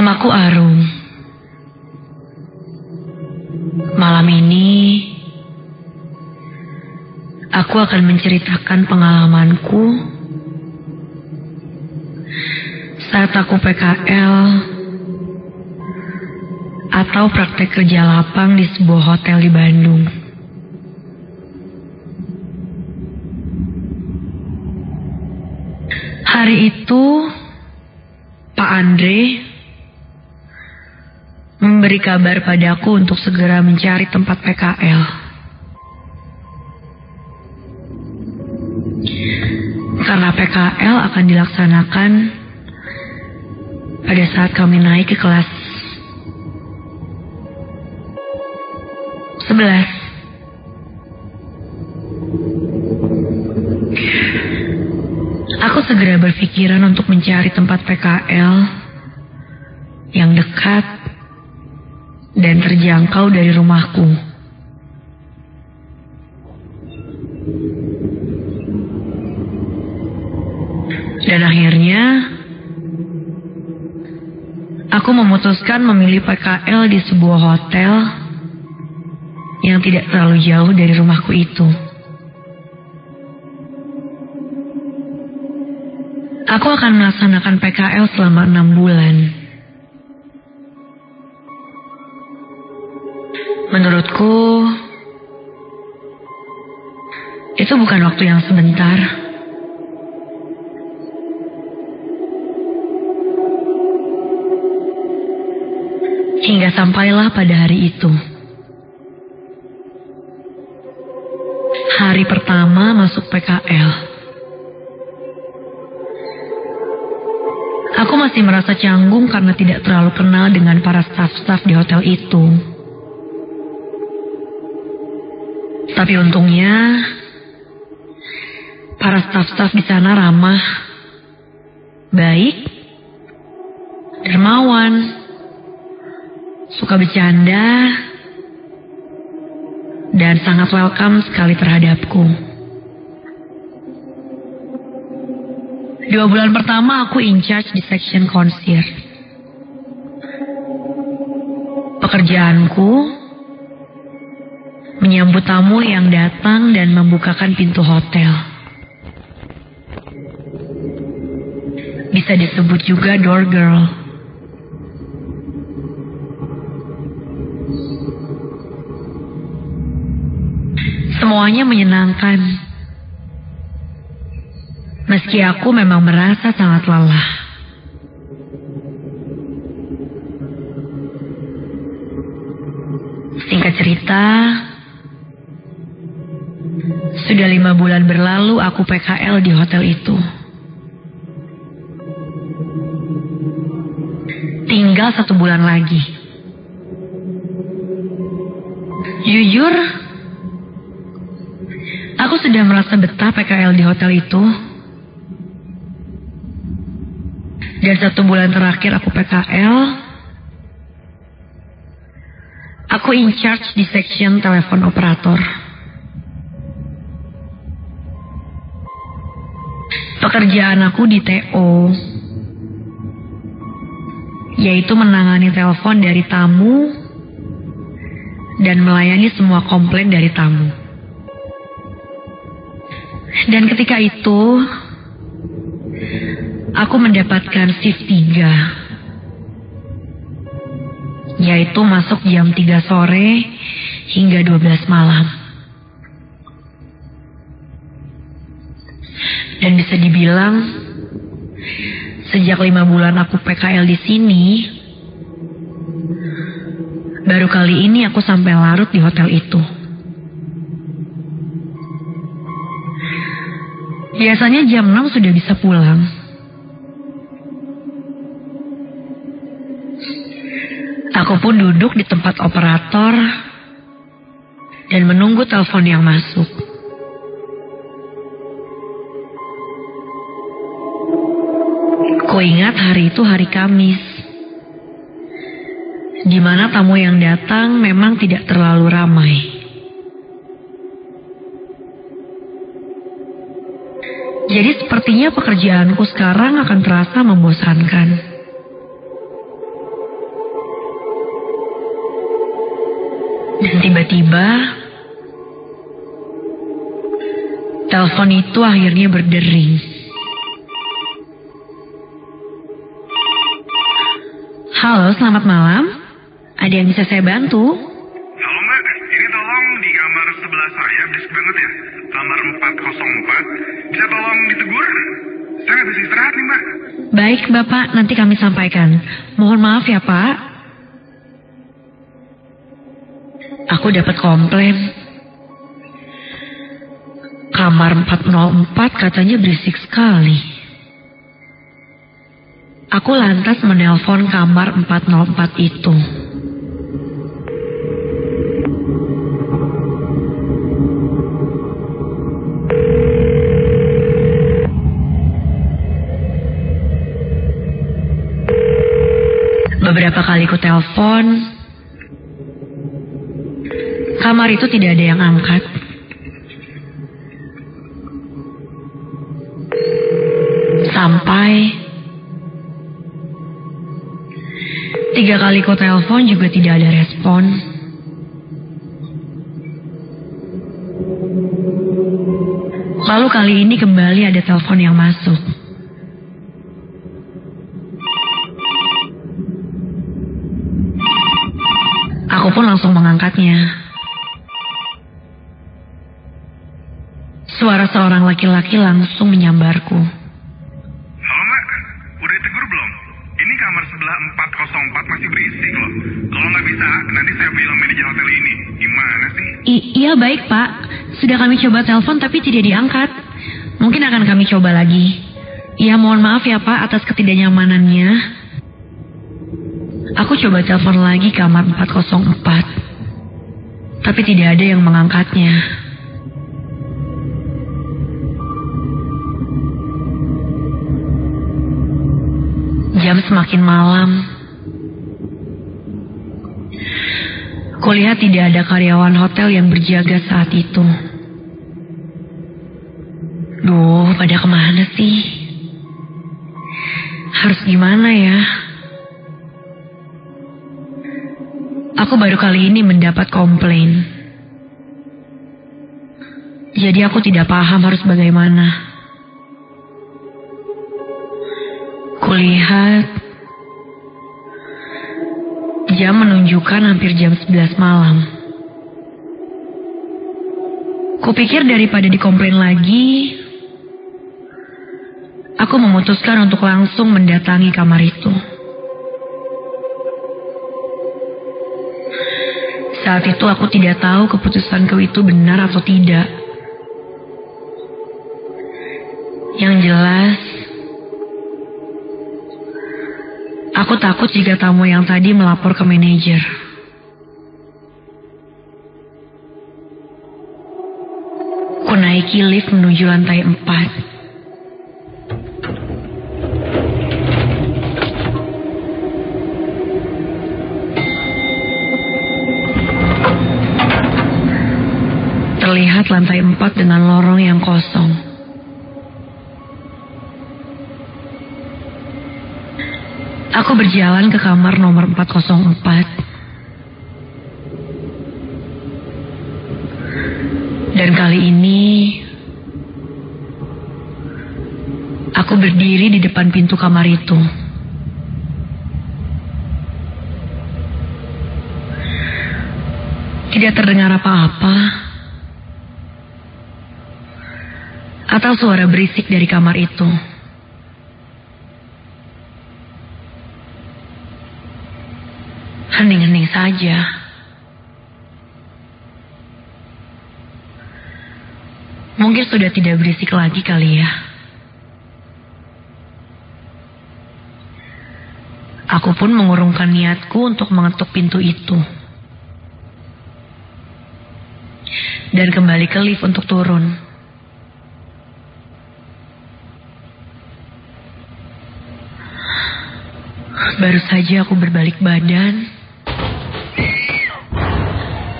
Namaku Arum. Malam ini, aku akan menceritakan pengalamanku saat aku PKL atau praktek kerja lapang di sebuah hotel di Bandung. Hari itu, Pak Andre memberi kabar padaku untuk segera mencari tempat PKL. Karena PKL akan dilaksanakan pada saat kami naik ke kelas 11. Aku segera berpikiran untuk mencari tempat PKL yang dekat dan terjangkau dari rumahku. Dan akhirnya, aku memutuskan memilih PKL di sebuah hotel yang tidak terlalu jauh dari rumahku itu. Aku akan melaksanakan PKL selama 6 bulan. Menurutku, itu bukan waktu yang sebentar. Hingga sampailah pada hari itu. Hari pertama masuk PKL. Aku masih merasa canggung karena tidak terlalu kenal dengan para staf-staf di hotel itu. Tapi untungnya, para staf-staf di sana ramah, baik, dermawan, suka bercanda, dan sangat welcome sekali terhadapku. 2 bulan pertama aku in charge di section concierge. Pekerjaanku menyambut tamu yang datang dan membukakan pintu hotel. Bisa disebut juga door girl. Semuanya menyenangkan. Meski aku memang merasa sangat lelah. Singkat cerita, sudah 5 bulan berlalu aku PKL di hotel itu. Tinggal 1 bulan lagi. Jujur, aku sudah merasa betah PKL di hotel itu. Dan 1 bulan terakhir aku PKL, aku in charge di section telepon operator. Pekerjaan aku di TO, yaitu menangani telepon dari tamu dan melayani semua komplain dari tamu. Dan ketika itu, aku mendapatkan shift 3, yaitu masuk jam 3 sore hingga 12 malam. Dan bisa dibilang, sejak 5 bulan aku PKL di sini, baru kali ini aku sampai larut di hotel itu. Biasanya jam 6 sudah bisa pulang. Aku pun duduk di tempat operator dan menunggu telepon yang masuk. Kuingat hari itu hari Kamis, di mana tamu yang datang memang tidak terlalu ramai. Jadi sepertinya pekerjaanku sekarang akan terasa membosankan. Dan tiba-tiba telepon itu akhirnya berdering. Halo, selamat malam. Ada yang bisa saya bantu? Halo Mbak, ini tolong di kamar sebelah saya, berisik banget ya. Kamar 404, bisa tolong ditegur? Saya nggak bisa istirahat nih Mbak. Baik Bapak, nanti kami sampaikan. Mohon maaf ya Pak. Aku dapat komplain. Kamar 404 katanya berisik sekali. Aku lantas menelpon kamar 404 itu. Beberapa kali ku telepon, kamar itu tidak ada yang angkat. Sampai 3 kali ku telepon juga tidak ada respon. Lalu kali ini kembali ada telepon yang masuk. Aku pun langsung mengangkatnya. Suara seorang laki-laki langsung menyambarku. Halo Mbak, udah ditegur belum? Ini kamar sebelah 404 masih berisik loh. Kalau nggak bisa, nanti saya bilang manajer hotel ini. Gimana sih? Iya baik Pak, sudah kami coba telepon tapi tidak diangkat. Mungkin akan kami coba lagi. Ya mohon maaf ya Pak atas ketidaknyamanannya. Aku coba telepon lagi kamar 404. Tapi tidak ada yang mengangkatnya. Jam semakin malam. Kulihat tidak ada karyawan hotel yang berjaga saat itu. Duh, pada kemana sih? Harus gimana ya? Aku baru kali ini mendapat komplain. Jadi aku tidak paham harus bagaimana. Kulihat jam menunjukkan hampir jam 11 malam. Kupikir daripada dikomplain lagi, aku memutuskan untuk langsung mendatangi kamar itu. Saat itu aku tidak tahu keputusanku itu benar atau tidak. Yang jelas, aku takut jika tamu yang tadi melapor ke manajer. Ku naiki lift menuju lantai 4. Terlihat lantai 4 dengan lorong yang kosong. Aku berjalan ke kamar nomor 404. Dan kali ini aku berdiri di depan pintu kamar itu. Tidak terdengar apa-apa atau suara berisik dari kamar itu. Hening-hening saja. Mungkin sudah tidak berisik lagi kali ya. Aku pun mengurungkan niatku untuk mengetuk pintu itu. Dan kembali ke lift untuk turun. Baru saja aku berbalik badan.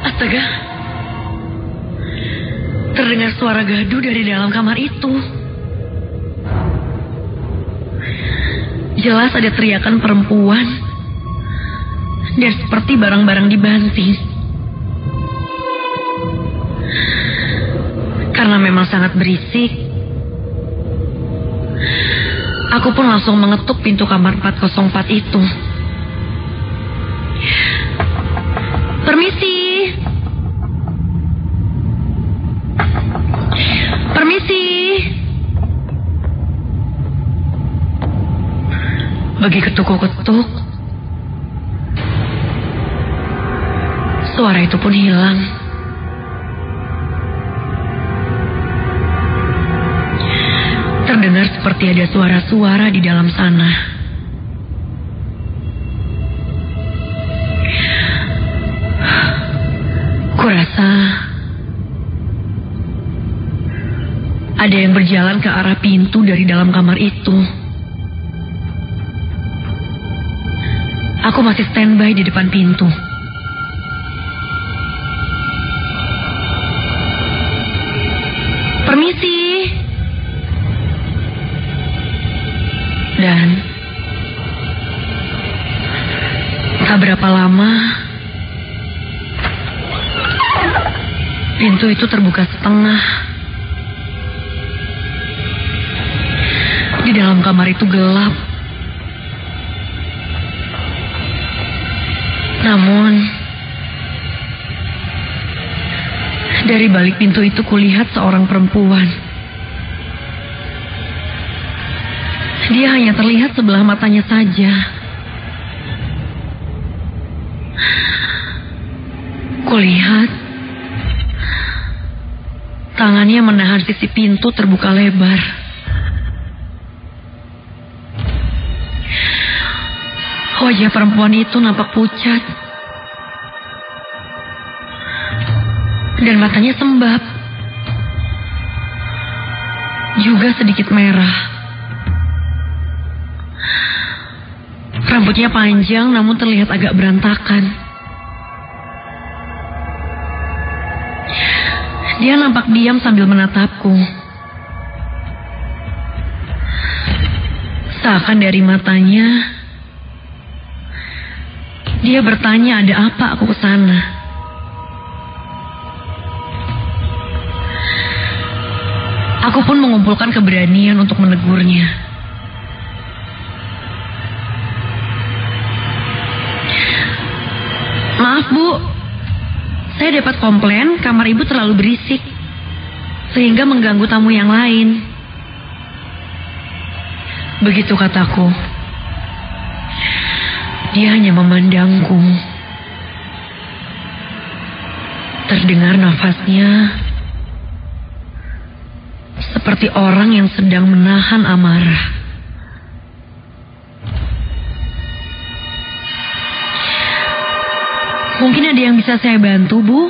Astaga. Terdengar suara gaduh dari dalam kamar itu. Jelas ada teriakan perempuan. Dan seperti barang-barang dibanting. Karena memang sangat berisik, aku pun langsung mengetuk pintu kamar 404 itu. Permisi. Permisi. Bagi ketuk-ketuk, suara itu pun hilang. Terdengar seperti ada suara-suara di dalam sana. Kurasa ada yang berjalan ke arah pintu dari dalam kamar itu. Aku masih standby di depan pintu. Permisi. Dan tak berapa lama pintu itu terbuka setengah. Di dalam kamar itu gelap. Namun dari balik pintu itu kulihat seorang perempuan. Dia hanya terlihat sebelah matanya saja. Kulihat tangannya menahan sisi pintu terbuka lebar. Wajah perempuan itu nampak pucat. Dan matanya sembab. Juga sedikit merah. Rambutnya panjang namun terlihat agak berantakan. Dia nampak diam sambil menatapku. Seakan dari matanya, dia bertanya ada apa aku ke sana. Aku pun mengumpulkan keberanian untuk menegurnya. Maaf Bu, saya dapat komplain kamar Ibu terlalu berisik, sehingga mengganggu tamu yang lain. Begitu kataku. Dia hanya memandangku. Terdengar nafasnya seperti orang yang sedang menahan amarah. Mungkin ada yang bisa saya bantu, Bu?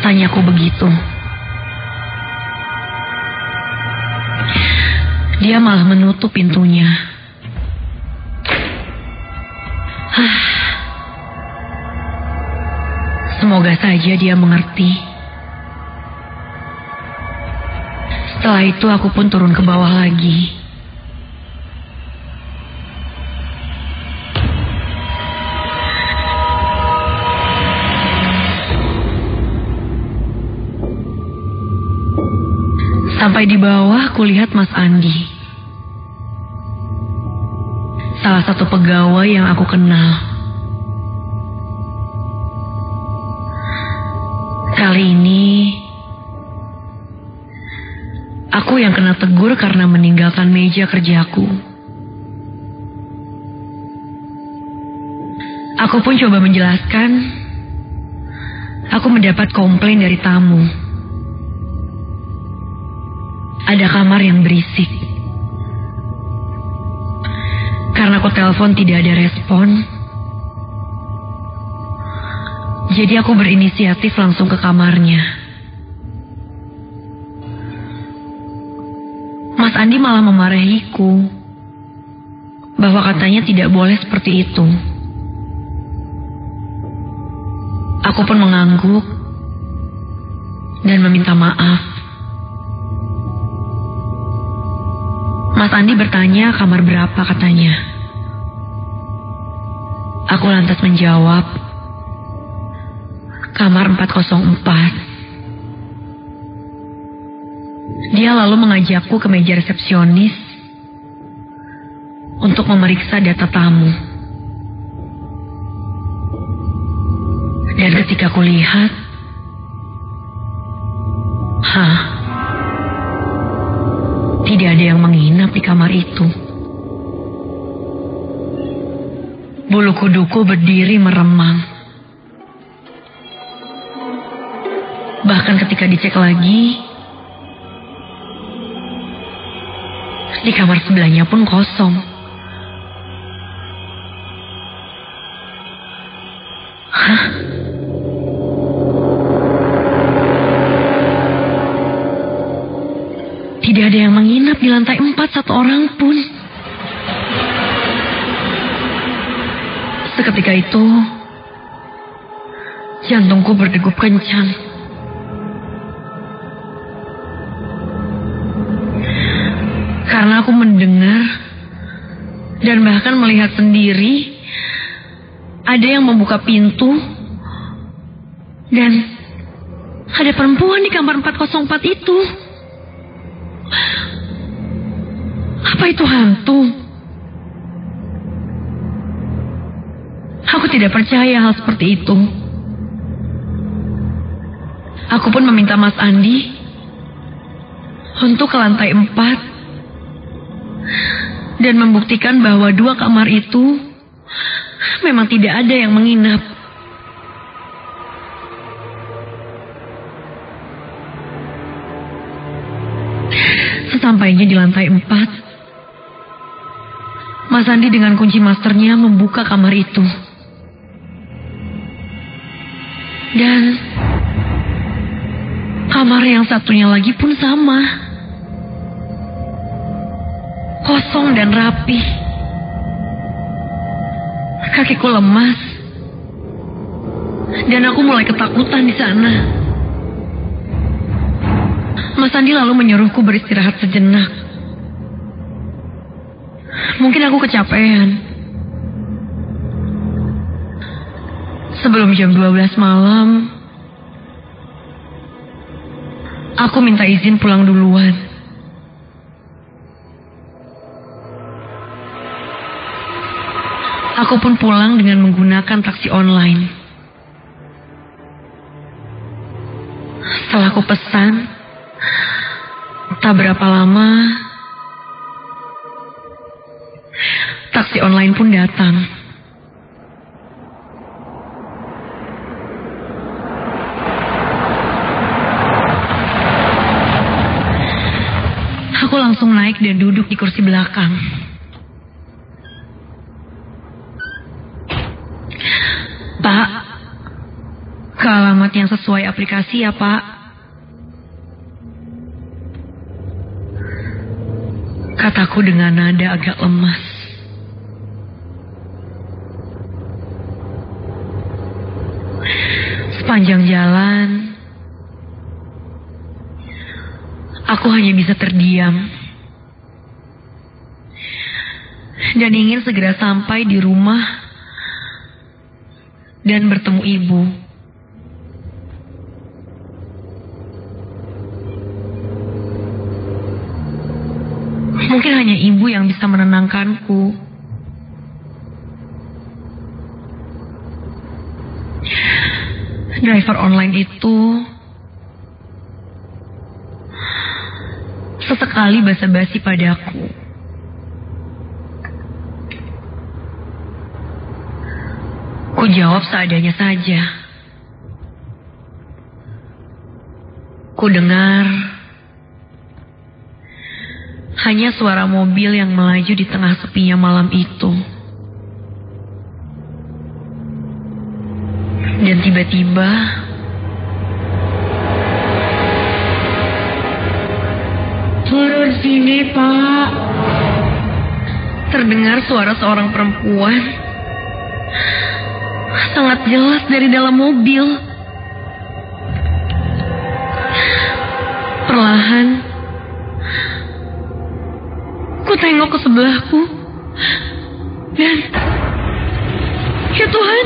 Tanyaku begitu. Dia malah menutup pintunya. Semoga saja dia mengerti. Setelah itu aku pun turun ke bawah lagi. Sampai di bawah, kulihat Mas Andi. Salah satu pegawai yang aku kenal. Kali ini, aku yang kena tegur karena meninggalkan meja kerjaku. Aku pun coba menjelaskan, aku mendapat komplain dari tamu. Ada kamar yang berisik. Karena aku telepon tidak ada respon, jadi aku berinisiatif langsung ke kamarnya. Mas Andi malah memarahiku, bahwa katanya tidak boleh seperti itu. Aku pun mengangguk dan meminta maaf. Mas Andi bertanya kamar berapa katanya. Aku lantas menjawab, kamar 404. Dia lalu mengajakku ke meja resepsionis untuk memeriksa data tamu. Dan ketika kulihat, tidak ada yang menginap di kamar itu. Bulu kuduku berdiri meremang. Bahkan ketika dicek lagi, di kamar sebelahnya pun kosong. Tidak ada yang menginap di lantai 4 satu orang pun. Seketika itu, jantungku berdegup kencang. Karena aku mendengar dan bahkan melihat sendiri ada yang membuka pintu dan ada perempuan di kamar 404 itu. Apa itu hantu? Aku tidak percaya hal seperti itu. Aku pun meminta Mas Andi untuk ke lantai 4 dan membuktikan bahwa 2 kamar itu memang tidak ada yang menginap. Sesampainya di lantai 4, Mas Andi dengan kunci masternya membuka kamar itu. Dan kamar yang satunya lagi pun sama. Kosong dan rapi. Kakiku lemas. Dan aku mulai ketakutan di sana. Mas Andi lalu menyuruhku beristirahat sejenak. Mungkin aku kecapean. Sebelum jam 12 malam, aku minta izin pulang duluan. Aku pun pulang dengan menggunakan taksi online. Setelah aku pesan, tak berapa lama, taksi online pun datang. Aku langsung naik dan duduk di kursi belakang. Pak, ke alamat yang sesuai aplikasi ya, Pak. Kataku dengan nada agak lemas. Sepanjang jalan, aku hanya bisa terdiam. Dan ingin segera sampai di rumah dan bertemu ibu. Mungkin hanya ibu yang bisa menenangkanku. Driver online itu sesekali basa-basi padaku. Ku jawab seadanya saja. Ku dengar hanya suara mobil yang melaju di tengah sepinya malam itu. Dan tiba-tiba turun sini, Pak. Terdengar suara seorang perempuan sangat jelas dari dalam mobil. Perlahan ku tengok ke sebelahku. Dan ya Tuhan,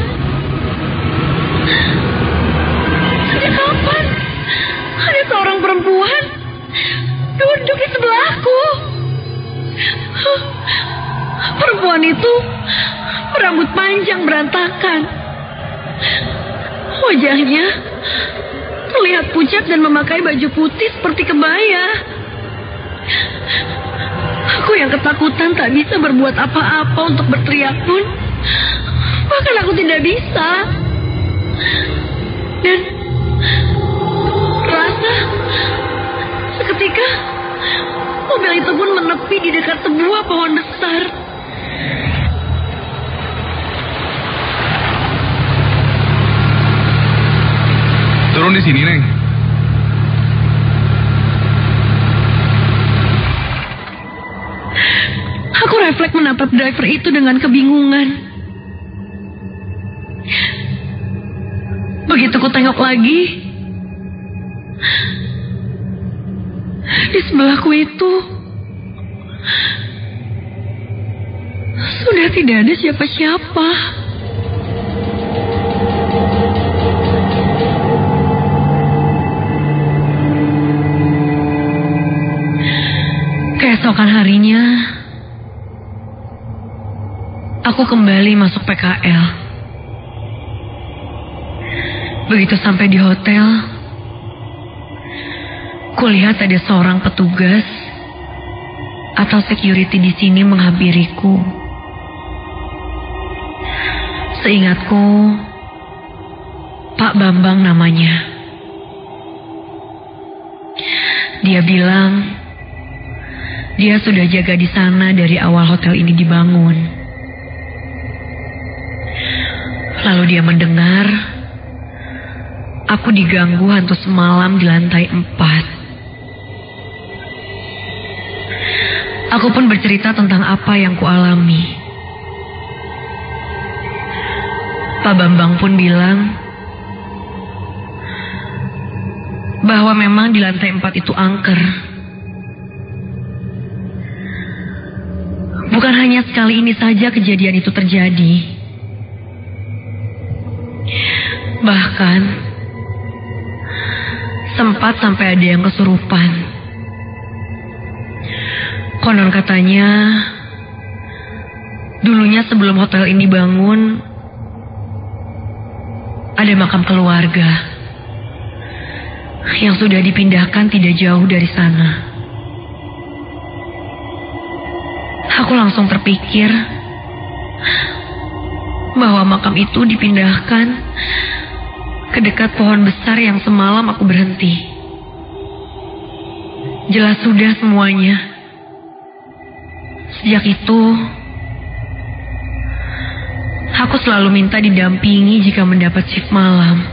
yang berantakan. Wajahnya terlihat pucat dan memakai baju putih seperti kebaya. Aku yang ketakutan tak bisa berbuat apa-apa untuk berteriak pun. Bahkan aku tidak bisa. Dan rasa seketika mobil itu pun menepi di dekat sebuah pohon besar. Turun di sini, Neng. Aku refleks menatap driver itu dengan kebingungan. Begitu ku tengok lagi, di sebelahku itu sudah tidak ada siapa-siapa. Keesokan harinya, aku kembali masuk PKL. Begitu sampai di hotel, kulihat ada seorang petugas atau security di sini menghampiriku. Seingatku, Pak Bambang namanya. Dia bilang dia sudah jaga di sana dari awal hotel ini dibangun. Lalu dia mendengar aku diganggu hantu semalam di lantai 4. Aku pun bercerita tentang apa yang kualami. Pak Bambang pun bilang bahwa memang di lantai 4 itu angker. Bukan hanya sekali ini saja kejadian itu terjadi. Bahkan sempat sampai ada yang kesurupan. Konon katanya dulunya sebelum hotel ini bangun ada makam keluarga yang sudah dipindahkan tidak jauh dari sana. Aku langsung terpikir bahwa makam itu dipindahkan ke dekat pohon besar yang semalam aku berhenti. Jelas sudah semuanya. Sejak itu, aku selalu minta didampingi jika mendapat shift malam.